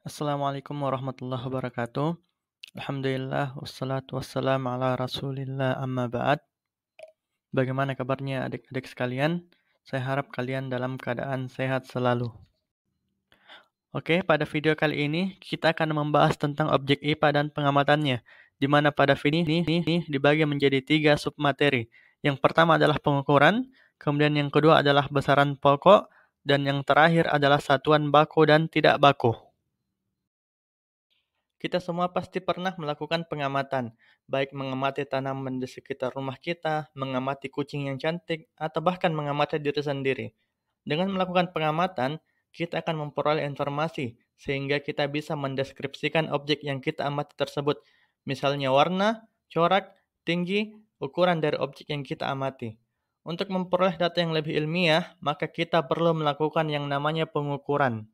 Assalamualaikum warahmatullahi wabarakatuh. Alhamdulillah, wassalatu wassalamu ala rasulillah amma ba'd. Bagaimana kabarnya adik-adik sekalian? Saya harap kalian dalam keadaan sehat selalu. Oke, pada video kali ini kita akan membahas tentang objek IPA dan pengamatannya, di mana pada video ini dibagi menjadi 3 submateri. Yang pertama adalah pengukuran, kemudian yang kedua adalah besaran pokok, dan yang terakhir adalah satuan baku dan tidak baku. Kita semua pasti pernah melakukan pengamatan, baik mengamati tanaman di sekitar rumah kita, mengamati kucing yang cantik, atau bahkan mengamati diri sendiri. Dengan melakukan pengamatan, kita akan memperoleh informasi, sehingga kita bisa mendeskripsikan objek yang kita amati tersebut, misalnya warna, corak, tinggi, ukuran dari objek yang kita amati. Untuk memperoleh data yang lebih ilmiah, maka kita perlu melakukan yang namanya pengukuran.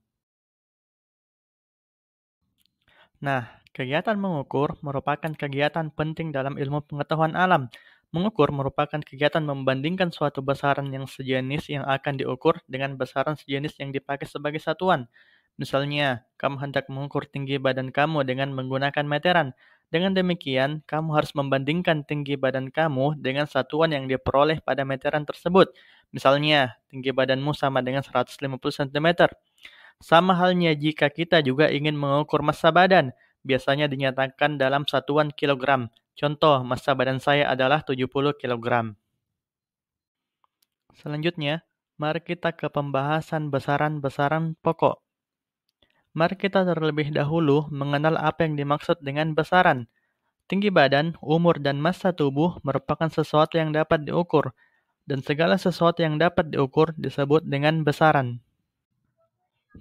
Nah, kegiatan mengukur merupakan kegiatan penting dalam ilmu pengetahuan alam. Mengukur merupakan kegiatan membandingkan suatu besaran yang sejenis yang akan diukur dengan besaran sejenis yang dipakai sebagai satuan. Misalnya, kamu hendak mengukur tinggi badan kamu dengan menggunakan meteran. Dengan demikian, kamu harus membandingkan tinggi badan kamu dengan satuan yang diperoleh pada meteran tersebut. Misalnya, tinggi badanmu sama dengan 150 cm. Sama halnya jika kita juga ingin mengukur massa badan, biasanya dinyatakan dalam satuan kilogram. Contoh, massa badan saya adalah 70 kilogram. Selanjutnya, mari kita ke pembahasan besaran-besaran pokok. Mari kita terlebih dahulu mengenal apa yang dimaksud dengan besaran. Tinggi badan, umur, dan massa tubuh merupakan sesuatu yang dapat diukur, dan segala sesuatu yang dapat diukur disebut dengan besaran.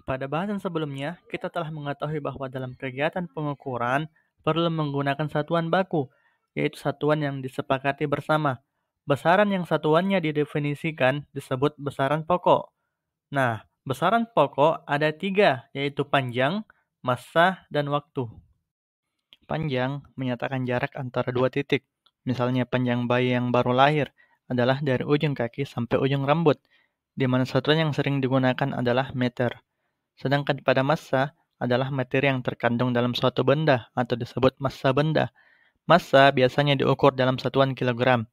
Pada bahasan sebelumnya, kita telah mengetahui bahwa dalam kegiatan pengukuran perlu menggunakan satuan baku, yaitu satuan yang disepakati bersama. Besaran yang satuannya didefinisikan disebut besaran pokok. Nah, besaran pokok ada 3, yaitu panjang, massa, dan waktu. Panjang menyatakan jarak antara 2 titik. Misalnya panjang bayi yang baru lahir adalah dari ujung kaki sampai ujung rambut, di mana satuan yang sering digunakan adalah meter. Sedangkan pada massa adalah materi yang terkandung dalam suatu benda atau disebut massa benda. Massa biasanya diukur dalam satuan kilogram.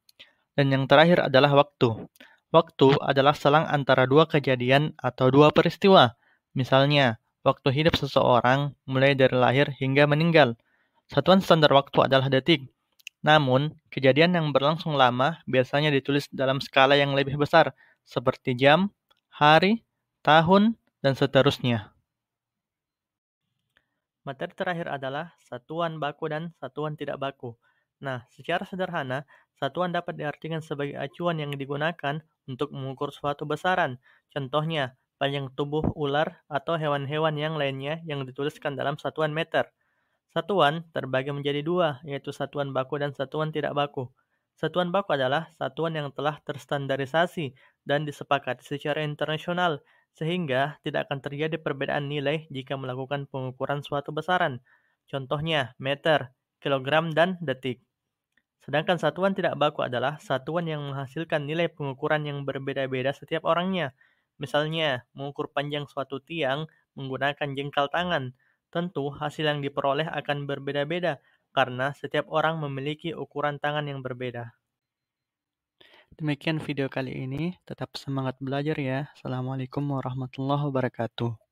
Dan yang terakhir adalah waktu. Waktu adalah selang antara 2 kejadian atau 2 peristiwa. Misalnya, waktu hidup seseorang mulai dari lahir hingga meninggal. Satuan standar waktu adalah detik. Namun, kejadian yang berlangsung lama biasanya ditulis dalam skala yang lebih besar, seperti jam, hari, tahun, dan seterusnya. Materi terakhir adalah satuan baku dan satuan tidak baku. Nah, secara sederhana, satuan dapat diartikan sebagai acuan yang digunakan untuk mengukur suatu besaran. Contohnya, panjang tubuh ular atau hewan-hewan yang lainnya yang dituliskan dalam satuan meter. Satuan terbagi menjadi 2, yaitu satuan baku dan satuan tidak baku. Satuan baku adalah satuan yang telah terstandarisasi dan disepakati secara internasional, sehingga tidak akan terjadi perbedaan nilai jika melakukan pengukuran suatu besaran. Contohnya meter, kilogram, dan detik. Sedangkan satuan tidak baku adalah satuan yang menghasilkan nilai pengukuran yang berbeda-beda setiap orangnya. Misalnya, mengukur panjang suatu tiang menggunakan jengkal tangan. Tentu, hasil yang diperoleh akan berbeda-beda karena setiap orang memiliki ukuran tangan yang berbeda. Demikian video kali ini. Tetap semangat belajar ya. Assalamualaikum warahmatullahi wabarakatuh.